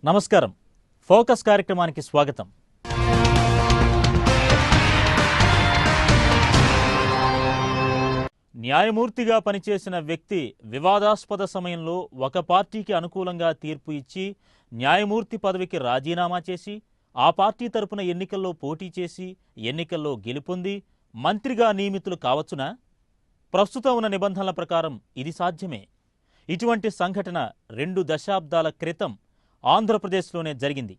నమస్కారం. ఫోకస్ కార్యక్రమానికి స్వాగతం. న్యాయమూర్తిగా పనిచేసిన వ్యక్తి వివాదాస్పద సమయంలో ఒక పార్టీకి అనుకూలంగా తీర్పు ఇచ్చి న్యాయమూర్తి పదవికి రాజీనామా చేసి ఆ పార్టీ తరపున ఎన్నికల్లో పోటీ చేసి ఎన్నికల్లో గెలుపొంది మంత్రిగా నియమితులు కావచ్చునా? ప్రస్తుతం ఉన్న నిబంధనల ప్రకారం ఇది సాధ్యమే. ఇటువంటి సంఘటన 2 దశాబ్దాల క్రితం ఆంధ్రప్రదేశ్లోనే జరిగింది.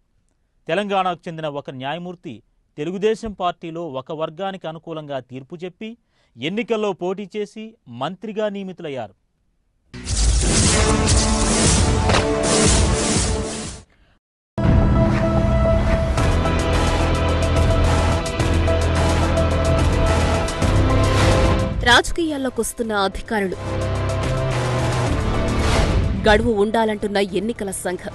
తెలంగాణకు చెందిన ఒక న్యాయమూర్తి తెలుగుదేశం పార్టీలో ఒక వర్గానికి అనుకూలంగా తీర్పు చెప్పి ఎన్నికల్లో పోటీ చేసి మంత్రిగా నియమితులయ్యారు. రాజకీయాల్లోకి వస్తున్న అధికారులు, గడువు ఉండాలంటున్న ఎన్నికల సంఘం,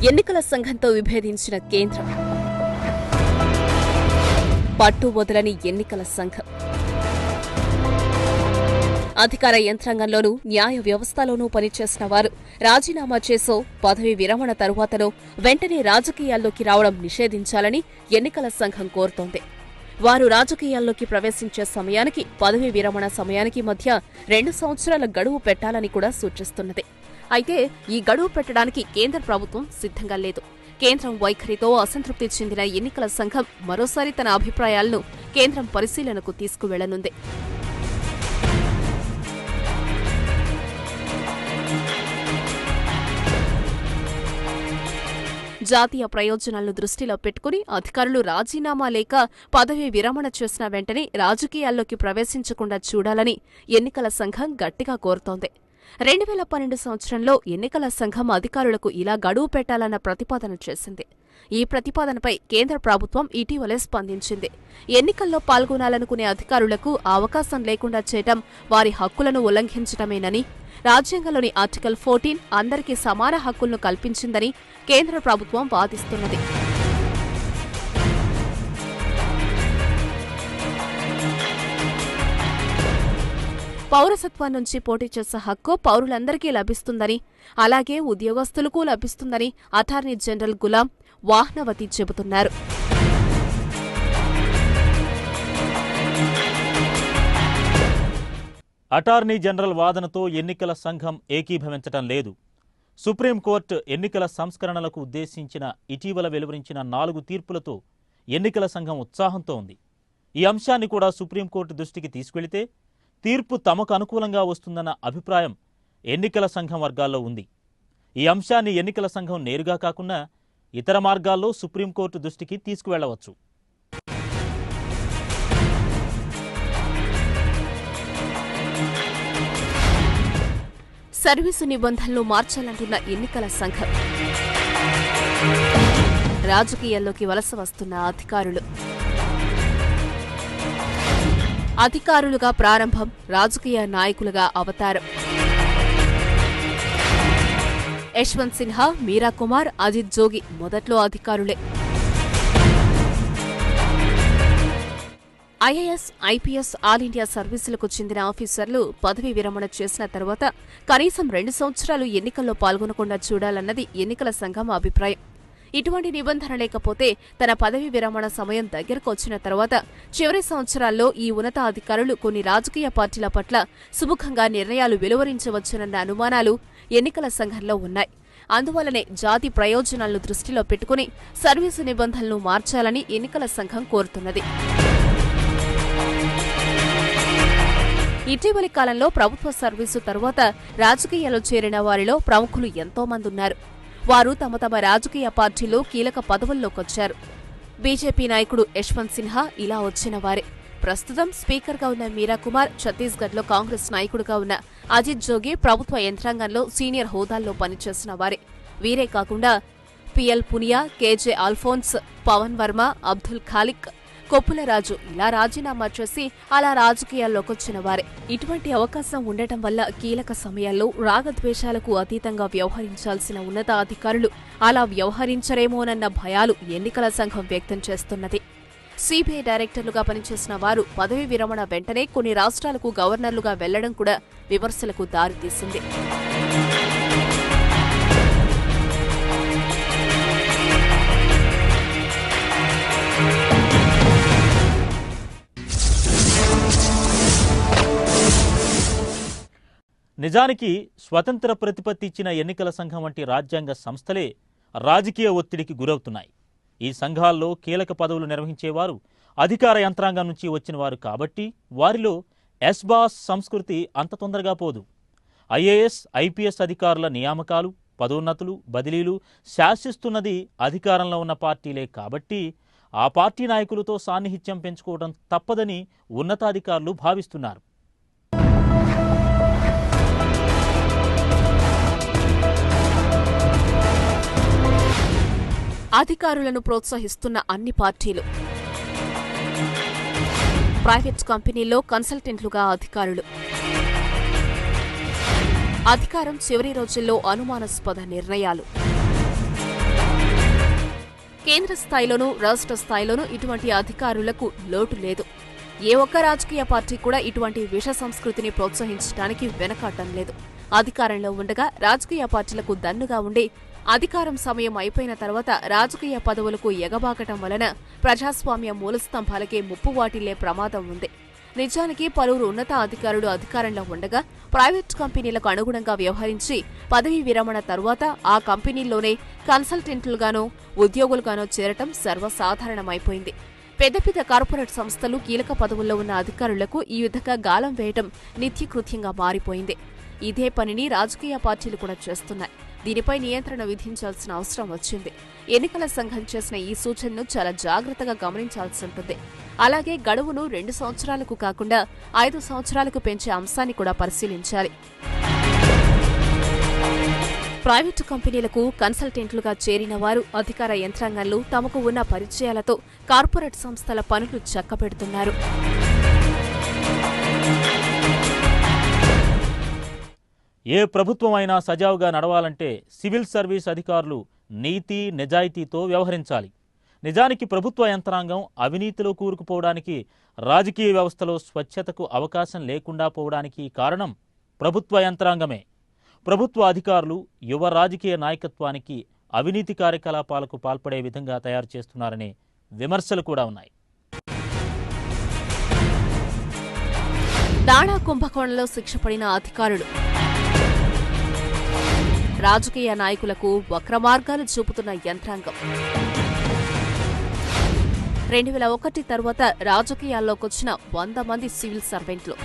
ఎన్నికల సంఘంతో విభేదించిన కేంద్రం, పట్టు వదలని ఎన్నికల సంఘం. అధికార యంత్రాంగంలోనూ న్యాయ వ్యవస్థలోనూ పనిచేసిన వారు రాజీనామా చేసో పదవి విరమణ తరువాతనో వెంటనే రాజకీయాల్లోకి రావడం నిషేధించాలని ఎన్నికల సంఘం కోరుతోంది. వారు రాజకీయాల్లోకి ప్రవేశించే సమయానికి పదవి విరమణ సమయానికి మధ్య 2 సంవత్సరాల గడువు పెట్టాలని కూడా సూచిస్తున్నది. అయితే ఈ గడువు పెట్టడానికి కేంద్ర ప్రభుత్వం సిద్ధంగా లేదు. కేంద్రం వైఖరితో అసంతృప్తి చెందిన ఎన్నికల సంఘం మరోసారి తన అభిప్రాయాలను కేంద్రం పరిశీలనకు తీసుకువెళ్లనుంది. జాతీయ ప్రయోజనాలను దృష్టిలో పెట్టుకుని అధికారులు రాజీనామా లేక పదవి విరమణ చేసిన వెంటనే రాజకీయాల్లోకి ప్రవేశించకుండా చూడాలని ఎన్నికల సంఘం గట్టిగా కోరుతోంది. 2012 సంవత్సరంలో ఎన్నికల సంఘం అధికారులకు ఇలా గడువు పెట్టాలన్న ప్రతిపాదన చేసింది. ఈ ప్రతిపాదనపై కేంద్ర ప్రభుత్వం ఇటీవలే స్పందించింది. ఎన్నికల్లో పాల్గొనాలనుకునే అధికారులకు అవకాశం లేకుండా చేయడం వారి హక్కులను ఉల్లంఘించడమేనని, రాజ్యాంగంలోని ఆర్టికల్ 14 అందరికీ సమాన హక్కులను కల్పించిందని కేంద్ర ప్రభుత్వం వాదిస్తున్నది. పౌరసత్వం నుంచి పోటీ చేసే హక్కు పౌరులందరికీ లభిస్తుందని, అలాగే ఉద్యోగస్తులకు లభిస్తుందని అటార్నీ జనరల్ గులాం వాహ్నవతి చెబుతున్నారు. అటార్నీ జనరల్ వాదనతో ఎన్నికల సంఘం ఏకీభవించటం లేదు. సుప్రీంకోర్టు ఎన్నికల సంస్కరణలకు ఉద్దేశించిన ఇటీవల వెలువరించిన 4 తీర్పులతో ఎన్నికల సంఘం ఉత్సాహంతో ఉంది. ఈ అంశాన్ని కూడా సుప్రీంకోర్టు దృష్టికి తీసుకెళితే తీర్పు తమకు అనుకూలంగా వస్తుందన్న అభిప్రాయం ఎన్నికల సంఘం వర్గాల్లో ఉంది. ఈ అంశాన్ని ఎన్నికల సంఘం నేరుగా కాకుండా ఇతర మార్గాల్లో సుప్రీంకోర్టు దృష్టికి తీసుకువెళ్లవచ్చు. సర్వీసు నిబంధనలు మార్చాలంటున్న ఎన్నికల సంఘం, రాజకీయాల్లోకి వలస వస్తున్న అధికారులు. అధికారులుగా ప్రారంభం, రాజకీయ నాయకులుగా అవతారం. యశ్వంత్ సిన్హా, మీరా కుమార్, అజిత్ జోగి మొదట్లో అధికారులే. ఐఏఎస్, ఐపీఎస్, ఆల్ ఇండియా సర్వీసులకు చెందిన ఆఫీసర్లు పదవీ విరమణ చేసిన తర్వాత కనీసం 2 సంవత్సరాలు ఎన్నికల్లో పాల్గొనకుండా చూడాలన్నది ఎన్నికల సంఘం అభిప్రాయం. ఇటువంటి నిబంధన లేకపోతే తన పదవీ విరమణ సమయం దగ్గరకు వచ్చిన తర్వాత చివరి సంవత్సరాల్లో ఈ ఉన్నతాధికారులు కొన్ని రాజకీయ పార్టీల పట్ల సుముఖంగా నిర్ణయాలు వెలువరించవచ్చునన్న అనుమానాలు ఎన్నికల సంఘంలో ఉన్నాయి. అందువల్లనే జాతి ప్రయోజనాలను దృష్టిలో పెట్టుకుని సర్వీసు నిబంధనలు మార్చాలని ఎన్నికల సంఘం కోరుతున్నది. ఇటీవలి కాలంలో ప్రభుత్వ సర్వీసు తరువాత రాజకీయాల్లో చేరిన వారిలో ప్రముఖులు ఎంతో మంది ఉన్నారు. వారు తమ తమ రాజకీయ పార్టీలో కీలక పదవుల్లోకొచ్చారు. బీజేపీ నాయకుడు యశ్వంత్ సిన్హా ఇలా వచ్చిన వారే. ప్రస్తుతం స్పీకర్గా ఉన్న మీరా కుమార్, ఛత్తీస్గఢ్లో కాంగ్రెస్ నాయకుడిగా ఉన్న అజిత్ జోగి ప్రభుత్వ యంత్రాంగంలో సీనియర్ హోదాల్లో పనిచేసిన వారే. వీరే కాకుండా పిఎల్ పునియా, కేజే అల్ఫోన్స్, పవన్ వర్మ, అబ్దుల్ ఖాలిక్, కొప్పుల రాజు ఇలా రాజీనామా చేసి అలా రాజకీయాల్లోకొచ్చిన వారే. ఇటువంటి అవకాశం ఉండటం వల్ల కీలక సమయాల్లో రాగద్వేషాలకు అతీతంగా వ్యవహరించాల్సిన ఉన్నతాధికారులు అలా వ్యవహరించరేమోనన్న భయాలు ఎన్నికల సంఘం వ్యక్తం చేస్తున్నది. సిబిఐ డైరెక్టర్లుగా పనిచేసిన వారు పదవీ విరమణ వెంటనే కొన్ని రాష్ట్రాలకు గవర్నర్లుగా వెళ్లడం కూడా విమర్శలకు దారితీసింది. నిజానికి స్వతంత్ర ప్రతిపత్తి ఇచ్చిన ఎన్నికల సంఘం వంటి రాజ్యాంగ సంస్థలే రాజకీయ ఒత్తిడికి గురవుతున్నాయి. ఈ సంఘాల్లో కీలక పదవులు నిర్వహించేవారు అధికార యంత్రాంగం నుంచి వచ్చిన వారు కాబట్టి వారిలో ఎస్బాస్ సంస్కృతి అంత తొందరగా పోదు. ఐఏఎస్, ఐపీఎస్ అధికారుల నియామకాలు, పదోన్నతులు, బదిలీలు శాసిస్తున్నది అధికారంలో ఉన్న పార్టీలే కాబట్టి ఆ పార్టీ నాయకులతో సాన్నిహిత్యం పెంచుకోవడం తప్పదని ఉన్నతాధికారులు భావిస్తున్నారు. అధికారులను ప్రోత్సహిస్తున్న అన్ని పార్టీలు, ప్రైవేట్ కంపెనీల్లో కన్సల్టెంట్లుగా అధికారులు, అధికారం చివరి రోజుల్లో అనుమానాస్పద నిర్ణయాలు. కేంద్ర స్థాయిలోనూ రాష్ట్ర స్థాయిలోనూ ఇటువంటి అధికారులకు లోటు లేదు. ఏ ఒక్క రాజకీయ పార్టీ కూడా ఇటువంటి విష సంస్కృతిని ప్రోత్సహించడానికి వెనకాడటం లేదు. అధికారంలో ఉండగా రాజకీయ పార్టీలకు దన్నుగా ఉండి అధికారం సమయం అయిపోయిన తర్వాత రాజకీయ పదవులకు ఎగబాకటం వలన ప్రజాస్వామ్య మూలస్తంభాలకే ముప్పు వాటిల్లే ప్రమాదం ఉంది. నిజానికి పలువురు ఉన్నత అధికారులు అధికారంలో ఉండగా ప్రైవేట్ కంపెనీలకు అనుగుణంగా వ్యవహరించి పదవీ విరమణ తరువాత ఆ కంపెనీల్లోనే కన్సల్టెంట్లుగానో ఉద్యోగులుగానో చేరటం సర్వసాధారణమైపోయింది. పెద్ద పెద్ద కార్పొరేట్ సంస్థలు కీలక పదవుల్లో ఉన్న అధికారులకు ఈ విధంగా గాలం వేయటం నిత్యకృత్యంగా మారిపోయింది. ఇదే పనిని రాజకీయ పార్టీలు కూడా చేస్తున్నాయి. దీనిపై నియంత్రణ విధించాల్సిన అవసరం వచ్చింది. ఎన్నికల సంఘం చేసిన ఈ సూచనను చాలా జాగ్రత్తగా గమనించాల్సి ఉంటుంది. అలాగే గడువును 2 సంవత్సరాలకు కాకుండా 5 సంవత్సరాలకు పెంచే అంశాన్ని కూడా పరిశీలించాలి. ప్రైవేటు కంపెనీలకు కన్సల్టెంట్లుగా చేరిన వారు అధికార యంత్రాంగంలో తమకు ఉన్న పరిచయాలతో కార్పొరేట్ సంస్థల పనులు చక్కబెడుతున్నారు. ఏ ప్రభుత్వమైనా సజావుగా నడవాలంటే సివిల్ సర్వీస్ అధికారులు నీతి, నిజాయితీతో వ్యవహరించాలి. నిజానికి ప్రభుత్వ యంత్రాంగం అవినీతిలో కూరుకుపోవడానికి, రాజకీయ వ్యవస్థలో స్వచ్ఛతకు అవకాశం లేకుండా పోవడానికి కారణం ప్రభుత్వ యంత్రాంగమే. ప్రభుత్వ అధికారులు యువ రాజకీయ నాయకత్వానికి అవినీతి కార్యకలాపాలకు పాల్పడే విధంగా తయారు చేస్తున్నారనే విమర్శలు కూడా ఉన్నాయి. దాణా కుంభకోణంలో శిక్ష పడిన అధికారులు, రాజకీయ నాయకులకు వక్రమార్గాలు చూపుతున్న యంత్రాంగం. 2001 తర్వాత రాజకీయాల్లోకొచ్చిన 100 మంది సివిల్ సర్వెంట్లు.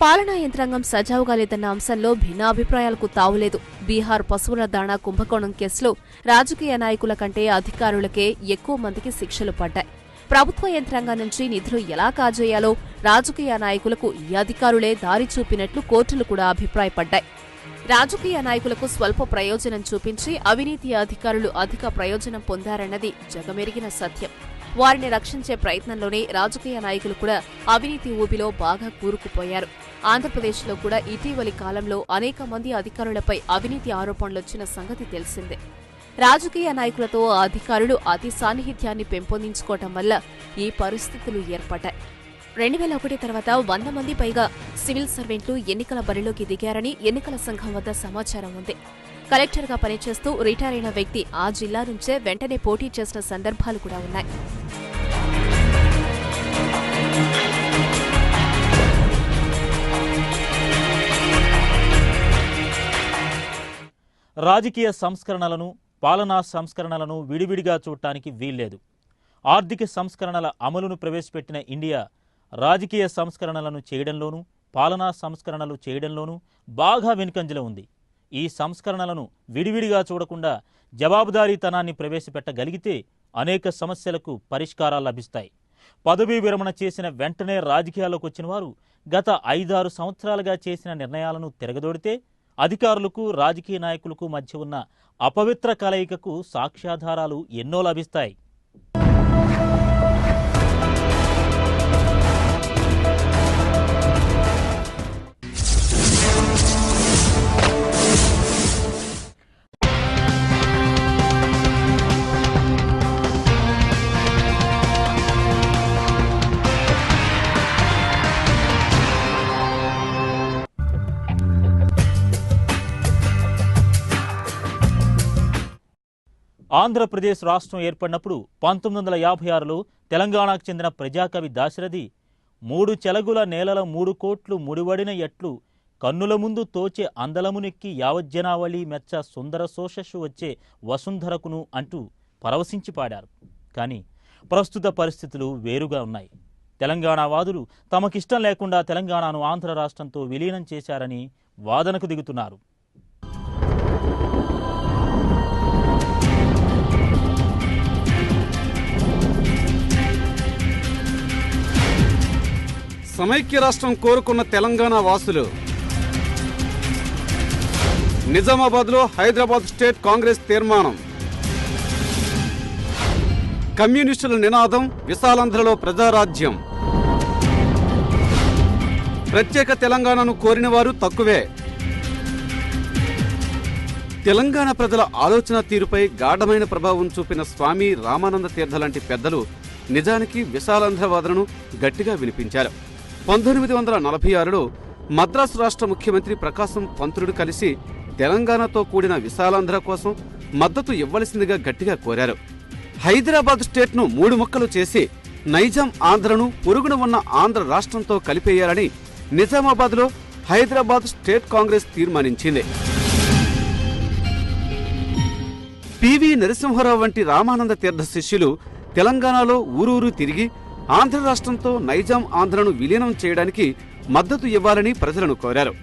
పాలనా యంత్రాంగం సజావుగా లేదన్న అంశంలో భిన్నాభిప్రాయాలకు తావులేదు. బీహార్ పశువుల దాణా కుంభకోణం కేసులో రాజకీయ నాయకుల కంటే అధికారులకే ఎక్కువ మందికి శిక్షలు పడ్డాయి. ప్రభుత్వ యంత్రాంగం నుంచి నిధులు ఎలా కాజేయాలో రాజకీయ నాయకులకు ఈ అధికారులే దారి చూపినట్లు కోర్టులు కూడా అభిప్రాయపడ్డాయి. రాజకీయ నాయకులకు స్వల్ప ప్రయోజనం చూపించి అవినీతి అధికారులు అధిక ప్రయోజనం పొందారన్నది జగమెరిగిన సత్యం. వారిని రక్షించే ప్రయత్నంలోనే రాజకీయ నాయకులు కూడా అవినీతి ఊబిలో బాగా కూరుకుపోయారు. ఆంధ్రప్రదేశ్లో కూడా ఇటీవలి కాలంలో అనేక మంది అధికారులపై అవినీతి ఆరోపణలొచ్చిన సంగతి తెలిసిందే. రాజకీయ నాయకులతో అధికారులు అతి సాన్నిహిత్యాన్ని పెంపొందించుకోవటం వల్ల ఈ పరిస్థితులు ఏర్పడ్డాయి. 2001 తర్వాత 100 మంది పైగా సివిల్ సర్వెంట్లు ఎన్నికల బరిలోకి దిగారని ఎన్నికల సంఘం వద్ద సమాచారం ఉంది. కలెక్టర్గా పనిచేస్తూ రిటైర్ అయిన వ్యక్తి ఆ జిల్లా నుంచే వెంటనే పోటీ చేసిన సందర్భాలు కూడా ఉన్నాయి. రాజకీయ సంస్కరణలను, పాలనా సంస్కరణలను విడివిడిగా చూడటానికి వీల్లేదు. ఆర్థిక సంస్కరణల అమలును ప్రవేశపెట్టిన ఇండియా రాజకీయ సంస్కరణలను చేయడంలోనూ, పాలనా సంస్కరణలు చేయడంలోనూ బాగా వెనుకంజలో ఉంది. ఈ సంస్కరణలను విడివిడిగా చూడకుండా జవాబుదారీతనాన్ని ప్రవేశపెట్టగలిగితే అనేక సమస్యలకు పరిష్కారాలు లభిస్తాయి. పదవీ విరమణ చేసిన వెంటనే రాజకీయాల్లోకి వచ్చిన వారు గత 5-6 సంవత్సరాలుగా చేసిన నిర్ణయాలను తిరగదోడితే అధికారులకు, రాజకీయ నాయకులకు మధ్య ఉన్న అపవిత్ర కలయికకు సాక్ష్యాధారాలు ఎన్నో లభిస్తాయి. ఆంధ్రప్రదేశ్ రాష్ట్రం ఏర్పడినప్పుడు 1956లో తెలంగాణకు చెందిన ప్రజాకవి దాశరథి మూడు చెలగుల నేలల 3 కోట్లు ముడివడిన ఎట్లు కన్నుల ముందు తోచే అందలమునెక్కి యావజ్జనావళి మెచ్చ సుందర శోషస్సు వచ్చే వసుంధరకును అంటూ పరవశించి పాడారు. కానీ ప్రస్తుత పరిస్థితులు వేరుగా ఉన్నాయి. తెలంగాణ వాదులు తమకిష్టం లేకుండా తెలంగాణను ఆంధ్ర రాష్ట్రంతో విలీనం చేశారని వాదనకు దిగుతున్నారు. సమైక్య రాష్ట్రం కోరుకున్న తెలంగాణ వాసులు నిజామాబాద్లో హైదరాబాద్ స్టేట్ కాంగ్రెస్ తీర్మానం. కమ్యూనిస్టుల నినాదం విశాలాంధ్రలో ప్రజారాజ్యం. ప్రత్యేక తెలంగాణను కోరిన వారు తక్కువే. తెలంగాణ ప్రజల ఆలోచన తీరుపై గాఢమైన ప్రభావం చూపిన స్వామి రామానంద తీర్థ లాంటి పెద్దలు నిజానికి విశాలాంధ్ర వాదనను గట్టిగా వినిపించారు. 1946లో మద్రాసు రాష్ట్ర ముఖ్యమంత్రి ప్రకాశం పంతులుడు కలిసి తెలంగాణతో కూడిన విశాలాంధ్ర కోసం మద్దతు ఇవ్వవలసిందిగా గట్టిగా కోరారు. హైదరాబాద్ స్టేట్ను 3 ముక్కలు చేసి నైజాం ఆంధ్రను పొరుగున ఉన్న ఆంధ్ర రాష్ట్రంతో కలిపేయాలని నిజామాబాద్లో హైదరాబాద్ స్టేట్ కాంగ్రెస్ తీర్మానించింది. పివి నరసింహారావు వంటి రామానంద తీర్థ శిష్యులు తెలంగాణలో ఊరూరు తిరిగి ఆంధ్ర రాష్ట్రంతో నైజాం ఆంధ్రను విలీనం చేయడానికి మద్దతు ఇవ్వాలని ప్రజలను కోరారు.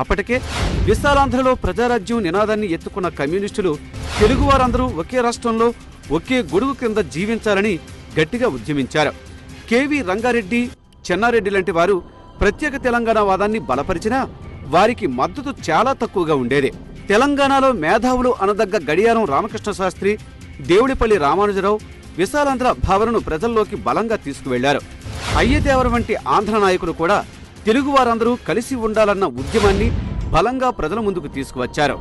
అప్పటికే విశాలాంధ్రలో ప్రజారాజ్యం నినాదాన్ని ఎత్తుకున్న కమ్యూనిస్టులు తెలుగువారందరూ ఒకే రాష్ట్రంలో ఒకే గొడుగు కింద జీవించాలని గట్టిగా ఉద్యమించారు. కెవి రంగారెడ్డి, చెన్నారెడ్డి లాంటి వారు ప్రత్యేక తెలంగాణ వాదాన్ని బలపరిచినా వారికి మద్దతు చాలా తక్కువగా ఉండేది. తెలంగాణలో మేధావులు అనదగ్గ గడియారం రామకృష్ణ శాస్త్రి, దేవుడిపల్లి రామానుజరావు విశాలాంధ్ర భావనను ప్రజల్లోకి బలంగా తీసుకువెళ్లారు. అయ్యదేవర వంటి ఆంధ్ర నాయకులు కూడా తెలుగువారందరూ కలిసి ఉండాలన్న ఉద్యమాన్ని బలంగా ప్రజల ముందుకు తీసుకువచ్చారు.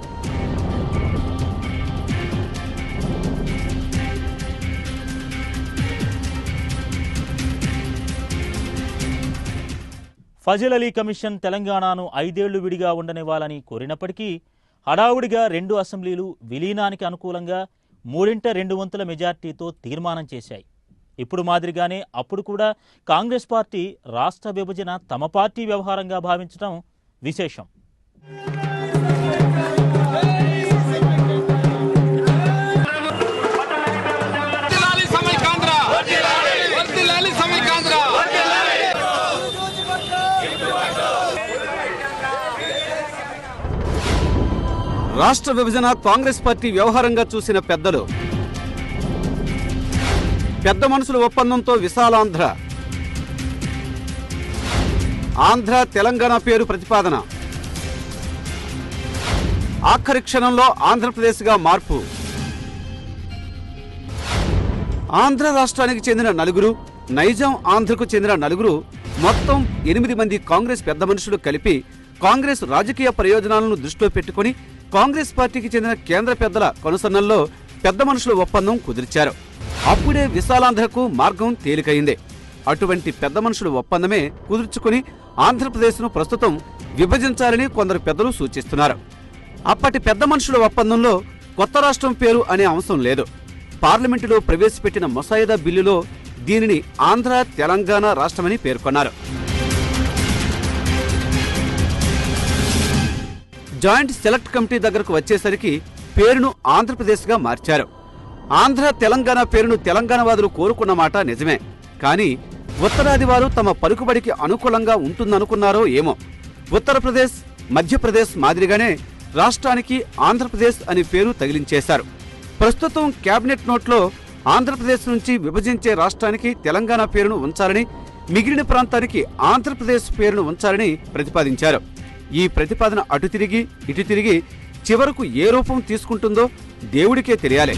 ఫజిల్ అలీ కమిషన్ తెలంగాణను 5 ఏళ్లు విడిగా ఉండనివ్వాలని కోరినప్పటికీ హడావుడిగా 2 అసెంబ్లీలు విలీనానికి అనుకూలంగా 3/2 వంతుల మెజార్టీతో తీర్మానం చేశాయి. ఇప్పుడు మాదిరిగానే అప్పుడు కూడా కాంగ్రెస్ పార్టీ రాష్ట్ర విభజన తమ పార్టీ వ్యవహారంగా భావించడం విశేషం. రాష్ట్ర విభజన కాంగ్రెస్ పార్టీ వ్యవహారంగా చూసిన పెద్దలు పెద్ద మనుషుల ఒప్పందంతో విశాలాంధ్ర, ఆంధ్ర తెలంగాణ పేరు ప్రతిపాదన, ఆఖరి క్షణంలో ఆంధ్రప్రదేశ్గా మార్పు, ఆంధ్ర రాష్ట్రానికి చెందిన 4, నైజాం ఆంధ్రకు చెందిన 4, మొత్తం 8 మంది కాంగ్రెస్ పెద్ద మనుషులు కలిపి కాంగ్రెస్ రాజకీయ ప్రయోజనాలను దృష్టిలో పెట్టుకుని కాంగ్రెస్ పార్టీకి చెందిన కేంద్ర పెద్దల కనుసన్నల్లో పెద్ద మనుషుల ఒప్పందం కుదిర్చారు. అప్పుడే విశాలాంధ్రకు మార్గం తేలికైంది. అటువంటి పెద్ద మనుషుల ఒప్పందమే కుదుర్చుకుని ఆంధ్రప్రదేశ్ను ప్రస్తుతం విభజించాలని కొందరు పెద్దలు సూచిస్తున్నారు. అప్పటి పెద్ద మనుషుల ఒప్పందంలో కొత్త రాష్ట్రం పేరు అనే అంశం లేదు. పార్లమెంటులో ప్రవేశపెట్టిన ముసాయిదా బిల్లులో దీనిని ఆంధ్ర తెలంగాణ రాష్ట్రమని పేర్కొన్నారు. జాయింట్ సెలెక్ట్ కమిటీ దగ్గరకు వచ్చేసరికి పేరును ఆంధ్రప్రదేశ్గా మార్చారు. ఆంధ్ర తెలంగాణ పేరును తెలంగాణవాదులు కోరుకున్న మాట నిజమే. కానీ ఉత్తరాది వారు తమ పలుకుబడికి అనుకూలంగా ఉంటుందనుకున్నారో ఏమో. ఉత్తరప్రదేశ్, మధ్యప్రదేశ్ మాదిరిగానే రాష్ట్రానికి ఆంధ్రప్రదేశ్ అని పేరు తగిలించేశారు. ప్రస్తుతం కేబినెట్ నోట్లో ఆంధ్రప్రదేశ్ నుంచి విభజించే రాష్ట్రానికి తెలంగాణ పేరును ఉంచాలని, మిగిలిన ప్రాంతానికి ఆంధ్రప్రదేశ్ పేరును ఉంచాలని ప్రతిపాదించారు. ఈ ప్రతిపాదన అటు తిరిగి ఇటు తిరిగి చివరకు ఏ రూపం తీసుకుంటుందో దేవుడికే తెలియాలి.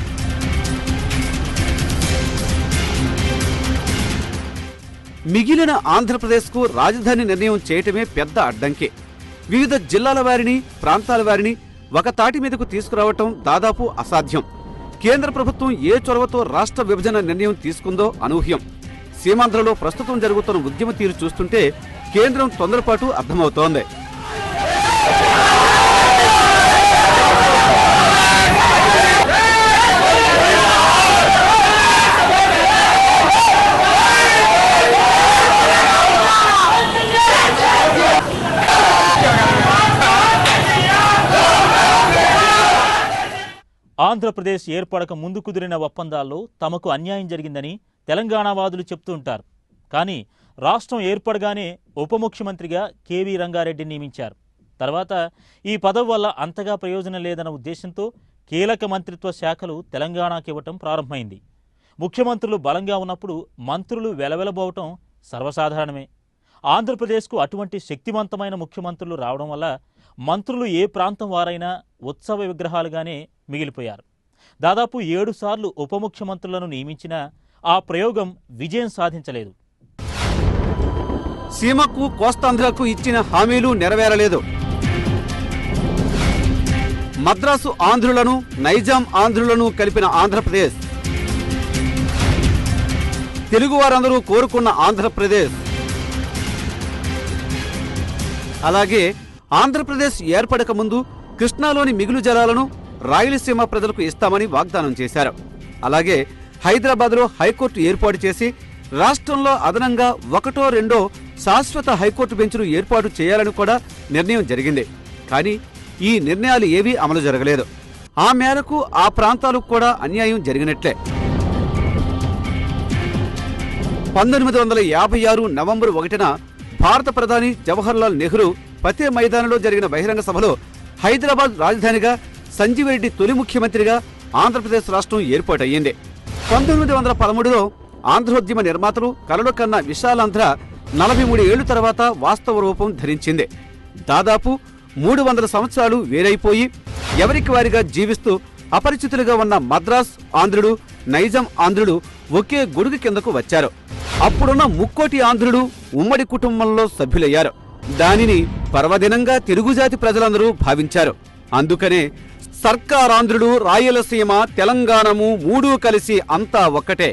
మిగిలిన ఆంధ్రప్రదేశ్కు రాజధాని నిర్ణయం చేయటమే పెద్ద అడ్డంకి. వివిధ జిల్లాల వారిని, ప్రాంతాల వారిని ఒక తాటి మీదకు తీసుకురావటం దాదాపు అసాధ్యం. కేంద్ర ప్రభుత్వం ఏ చొరవతో రాష్ట్ర విభజన నిర్ణయం తీసుకుందో అనూహ్యం. సీమాంధ్రలో ప్రస్తుతం జరుగుతున్న ఉద్యమ తీరు చూస్తుంటే కేంద్రం తొందరపాటు అర్థమవుతోంది. ఆంధ్రప్రదేశ్ ఏర్పడక ముందు కుదిరిన ఒప్పందాల్లో తమకు అన్యాయం జరిగిందని తెలంగాణవాదులు చెప్తూ ఉంటారు. కానీ రాష్ట్రం ఏర్పడగానే ఉప ముఖ్యమంత్రిగా కేవీ రంగారెడ్డిని నియమించారు. తర్వాత ఈ పదవి వల్ల అంతగా ప్రయోజనం లేదన్న ఉద్దేశంతో కీలక మంత్రిత్వ శాఖలు తెలంగాణకి ఇవ్వటం ప్రారంభమైంది. ముఖ్యమంత్రులు బలంగా ఉన్నప్పుడు మంత్రులు వెలవెలబోవటం సర్వసాధారణమే. ఆంధ్రప్రదేశ్కు అటువంటి శక్తివంతమైన ముఖ్యమంత్రులు రావడం వల్ల మంత్రులు ఏ ప్రాంతం వారైనా ఉత్సవ విగ్రహాలుగానే మిగిలిపోయారు. దాదాపు 7 సార్లు ఉప ముఖ్యమంత్రులను నియమించినా ఆ ప్రయోగం విజయం సాధించలేదు. సీమకు కోస్తాంధ్రకు ఇచ్చిన హామీలు నెరవేరలేదు. మద్రాసు ఆంధ్రులను నైజాం ఆంధ్రులను కలిపిన ఆంధ్రప్రదేశ్, తెలుగువారందరూ కోరుకున్న ఆంధ్రప్రదేశ్. అలాగే ఆంధ్రప్రదేశ్ ఏర్పడక ముందు కృష్ణాలోని మిగులు జలాలను రాయలసీమ ప్రజలకు ఇస్తామని వాగ్దానం చేశారు. అలాగే హైదరాబాద్లో హైకోర్టు ఏర్పాటు చేసి రాష్ట్రంలో అదనంగా 1, 2 శాశ్వత హైకోర్టు బెంచ్లు ఏర్పాటు చేయాలని కూడా నిర్ణయం జరిగింది. కానీ ఈ నిర్ణయాలు ఏవీ అమలు జరగలేదు. ఆ మేరకు ఆ ప్రాంతాలకు కూడా అన్యాయం జరిగినట్లే. 1956 నవంబర్ 1న భారత ప్రధాని జవహర్లాల్ నెహ్రూ పతే మైదానంలో జరిగిన బహిరంగ సభలో హైదరాబాద్ రాజధానిగా సంజీవరెడ్డి తొలి ముఖ్యమంత్రిగా ఆంధ్రప్రదేశ్ రాష్ట్రం ఏర్పాటయ్యింది. 1913లో ఆంధ్రోద్యమ నిర్మాతలు కలలు కన్న విశాలాంధ్ర 43 ఏళ్ల తర్వాత వాస్తవ రూపం ధరించింది. దాదాపు 300 సంవత్సరాలు వేరైపోయి ఎవరికి వారిగా జీవిస్తూ అపరిచితులుగా ఉన్న మద్రాస్ ఆంధ్రుడు, నైజాం ఆంధ్రుడు ఒకే గొడుగు కిందకు వచ్చారు. అప్పుడున్న ముక్కోటి ఆంధ్రుడు ఉమ్మడి కుటుంబంలో సభ్యులయ్యారు. దానిని పర్వదినంగా తెలుగుజాతి ప్రజలందరూ భావించారు. అందుకనే సర్కారాంధ్రుడు, రాయలసీమ, తెలంగాణము 3 కలిసి అంతా ఒక్కటే.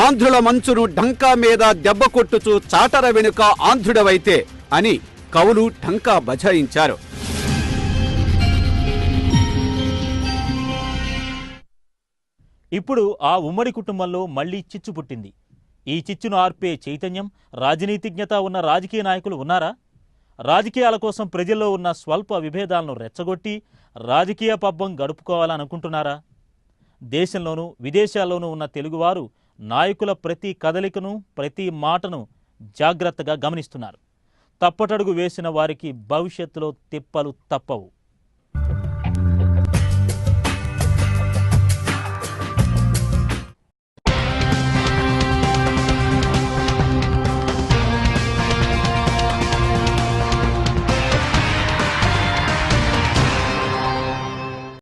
ఆంధ్రుల మంచును ఢంకా మీద దెబ్బ కొట్టుచు చాటర వెనుక ఆంధ్రుడవైతే అని కవులు ఢంకా బజాయించారు. ఇప్పుడు ఆ ఉమ్మడి కుటుంబంలో మళ్లీ చిచ్చు పుట్టింది. ఈ చిచ్చును ఆర్పే చైతన్యం, రాజనీతిజ్ఞత ఉన్న రాజకీయ నాయకులు ఉన్నారా? రాజకీయాల కోసం ప్రజల్లో ఉన్న స్వల్ప విభేదాలను రెచ్చగొట్టి రాజకీయ పబ్బం గడుపుకోవాలనుకుంటున్నారా? దేశంలోనూ విదేశాల్లోనూ ఉన్న తెలుగువారు నాయకుల ప్రతి కదలికను, ప్రతి మాటను జాగ్రత్తగా గమనిస్తున్నారు. తప్పటడుగు వేసిన వారికి భవిష్యత్తులో తిప్పలు తప్పవు.